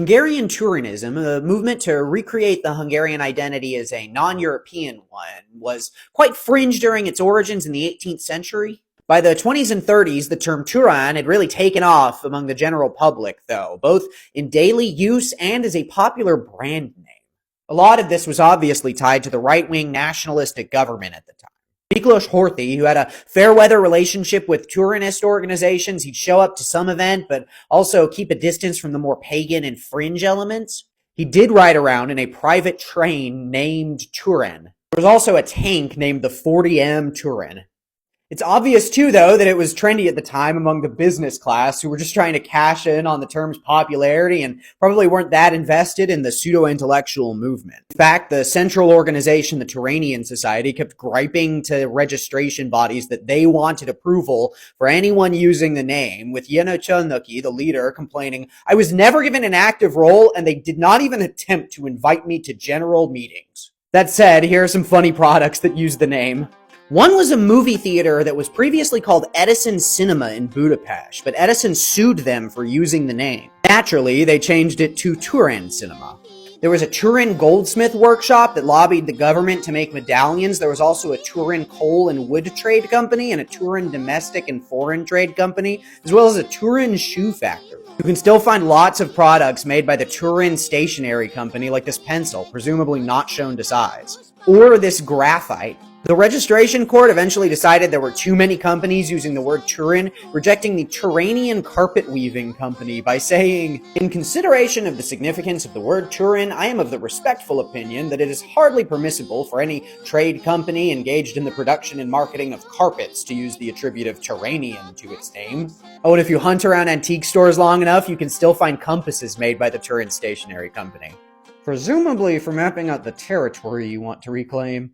Hungarian Turanism, a movement to recreate the Hungarian identity as a non-European one, was quite fringe during its origins in the 18th century. By the 20s and 30s, the term Turan had really taken off among the general public, though, both in daily use and as a popular brand name. A lot of this was obviously tied to the right-wing nationalistic government at the time. Miklos Horthy, who had a fair-weather relationship with Turanist organizations, he'd show up to some event, but also keep a distance from the more pagan and fringe elements. He did ride around in a private train named Turan. There was also a tank named the 40M Turan. It's obvious, too, though, that it was trendy at the time among the business class who were just trying to cash in on the term's popularity and probably weren't that invested in the pseudo-intellectual movement. In fact, the central organization, the Turanian Society, kept griping to registration bodies that they wanted approval for anyone using the name, with Yenochanuki, the leader, complaining, "I was never given an active role and they did not even attempt to invite me to general meetings." That said, here are some funny products that use the name. One was a movie theater that was previously called Edison Cinema in Budapest, but Edison sued them for using the name. Naturally, they changed it to Turan Cinema. There was a Turan goldsmith workshop that lobbied the government to make medallions. There was also a Turan coal and wood trade company and a Turan domestic and foreign trade company, as well as a Turan shoe factory. You can still find lots of products made by the Turan stationery company, like this pencil, presumably not shown to size. Or this graphite. The registration court eventually decided there were too many companies using the word Turan, rejecting the Turanian carpet weaving company by saying, "In consideration of the significance of the word Turan, I am of the respectful opinion that it is hardly permissible for any trade company engaged in the production and marketing of carpets to use the attributive Turanian to its name." Oh, and if you hunt around antique stores long enough, you can still find compasses made by the Turan Stationery Company. Presumably for mapping out the territory you want to reclaim.